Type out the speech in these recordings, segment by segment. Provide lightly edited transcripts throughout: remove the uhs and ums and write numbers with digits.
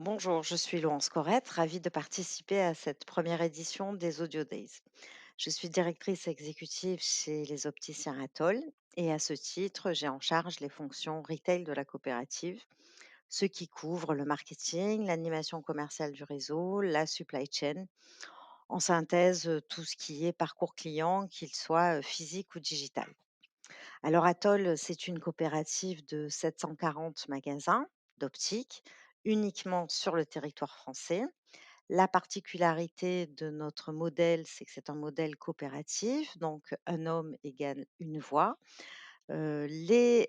Bonjour, je suis Laurence Corrette, ravie de participer à cette première édition des Audio Days. Je suis directrice exécutive chez les opticiens Atoll et à ce titre, j'ai en charge les fonctions retail de la coopérative, ce qui couvre le marketing, l'animation commerciale du réseau, la supply chain, en synthèse, tout ce qui est parcours client, qu'il soit physique ou digital. Alors Atoll, c'est une coopérative de 740 magasins d'optique uniquement sur le territoire français. La particularité de notre modèle, c'est que c'est un modèle coopératif, donc un homme égale une voix. Les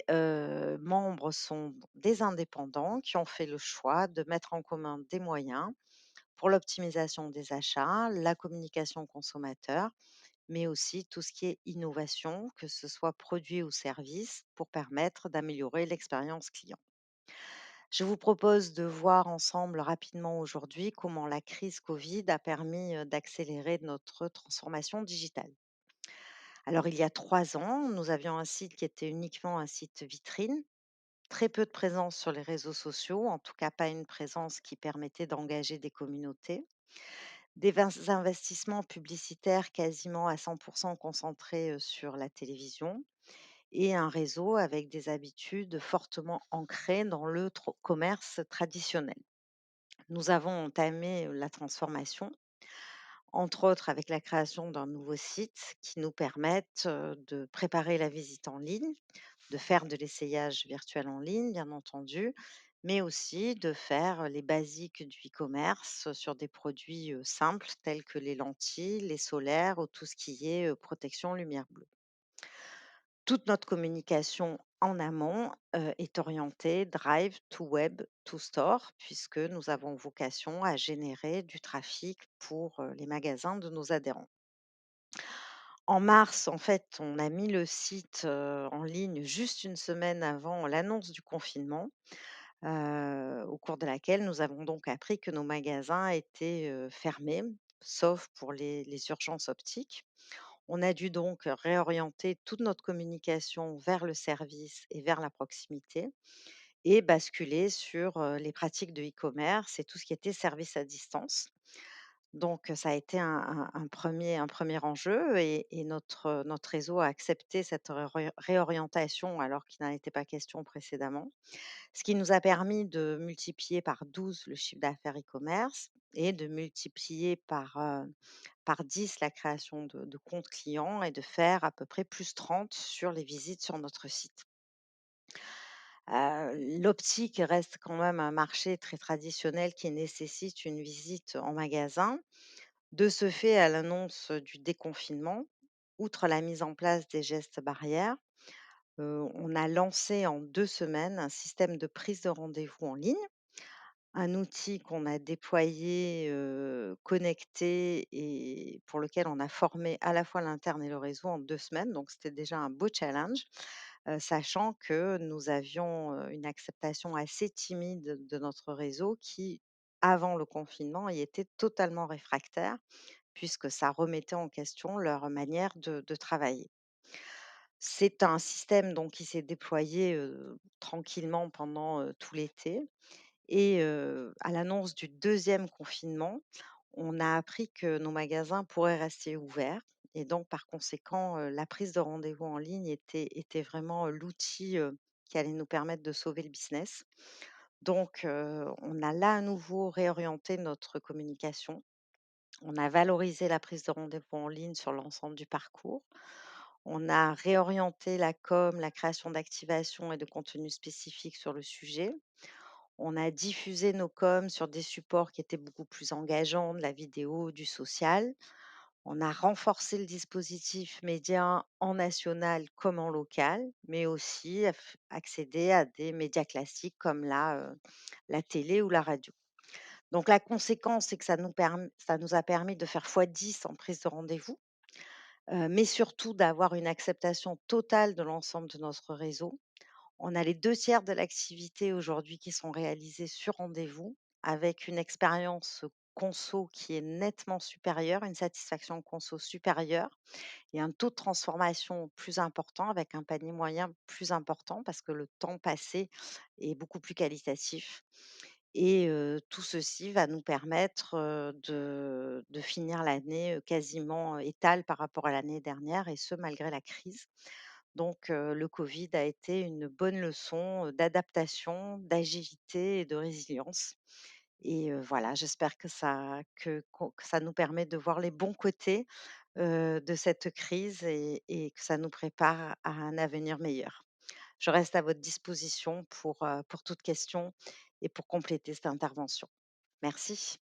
membres sont des indépendants qui ont fait le choix de mettre en commun des moyens pour l'optimisation des achats, la communication consommateur, mais aussi tout ce qui est innovation, que ce soit produit ou service, pour permettre d'améliorer l'expérience client. Je vous propose de voir ensemble rapidement aujourd'hui comment la crise Covid a permis d'accélérer notre transformation digitale. Alors, il y a 3 ans, nous avions un site qui était uniquement un site vitrine, très peu de présence sur les réseaux sociaux, en tout cas pas une présence qui permettait d'engager des communautés, investissements publicitaires quasiment à 100% concentrés sur la télévision et un réseau avec des habitudes fortement ancrées dans le commerce traditionnel. Nous avons entamé la transformation, entre autres avec la création d'un nouveau site qui nous permette de préparer la visite en ligne, de faire de l'essayage virtuel en ligne, bien entendu, mais aussi de faire les basiques du e-commerce sur des produits simples tels que les lentilles, les solaires ou tout ce qui est protection lumière bleue. Toute notre communication en amont, est orientée drive to web to store puisque nous avons vocation à générer du trafic pour, les magasins de nos adhérents. En mars, en fait, on a mis le site, en ligne juste une semaine avant l'annonce du confinement, au cours de laquelle nous avons donc appris que nos magasins étaient, fermés, sauf pour les urgences optiques. On a dû donc réorienter toute notre communication vers le service et vers la proximité et basculer sur les pratiques de e-commerce et tout ce qui était service à distance. Donc, ça a été un premier enjeu et notre réseau a accepté cette réorientation alors qu'il n'en était pas question précédemment. Ce qui nous a permis de multiplier par 12 le chiffre d'affaires e-commerce et de multiplier par 10 la création de comptes clients et de faire à peu près plus 30 sur les visites sur notre site. L'optique reste quand même un marché très traditionnel qui nécessite une visite en magasin. De ce fait, à l'annonce du déconfinement, outre la mise en place des gestes barrières, on a lancé en 2 semaines un système de prise de rendez-vous en ligne. Un outil qu'on a déployé, connecté et pour lequel on a formé à la fois l'interne et le réseau en 2 semaines, donc c'était déjà un beau challenge, sachant que nous avions, une acceptation assez timide de notre réseau qui, avant le confinement, y était totalement réfractaire puisque ça remettait en question leur manière de travailler. C'est un système donc qui s'est déployé, tranquillement pendant, tout l'été et à l'annonce du deuxième confinement, on a appris que nos magasins pourraient rester ouverts et donc par conséquent, la prise de rendez-vous en ligne était vraiment, l'outil, qui allait nous permettre de sauver le business. Donc on a là à nouveau réorienté notre communication. On a valorisé la prise de rendez-vous en ligne sur l'ensemble du parcours. On a réorienté la com, la création d'activations et de contenus spécifiques sur le sujet. On a diffusé nos coms sur des supports qui étaient beaucoup plus engageants, de la vidéo, du social. On a renforcé le dispositif média en national comme en local, mais aussi accédé à des médias classiques comme la télé ou la radio. Donc la conséquence, c'est que ça nous a permis de faire x10 en prise de rendez-vous, mais surtout d'avoir une acceptation totale de l'ensemble de notre réseau. On a les 2 tiers de l'activité aujourd'hui qui sont réalisés sur rendez-vous, avec une expérience conso qui est nettement supérieure, une satisfaction conso supérieure et un taux de transformation plus important avec un panier moyen plus important parce que le temps passé est beaucoup plus qualitatif et tout ceci va nous permettre, de finir l'année, quasiment étale par rapport à l'année dernière et ce malgré la crise. Donc le covid a été une bonne leçon, d'adaptation, d'agilité et de résilience et voilà, j'espère que ça nous permet de voir les bons côtés, de cette crise et que ça nous prépare à un avenir meilleur. Je reste à votre disposition pour toute question et pour compléter cette intervention. Merci.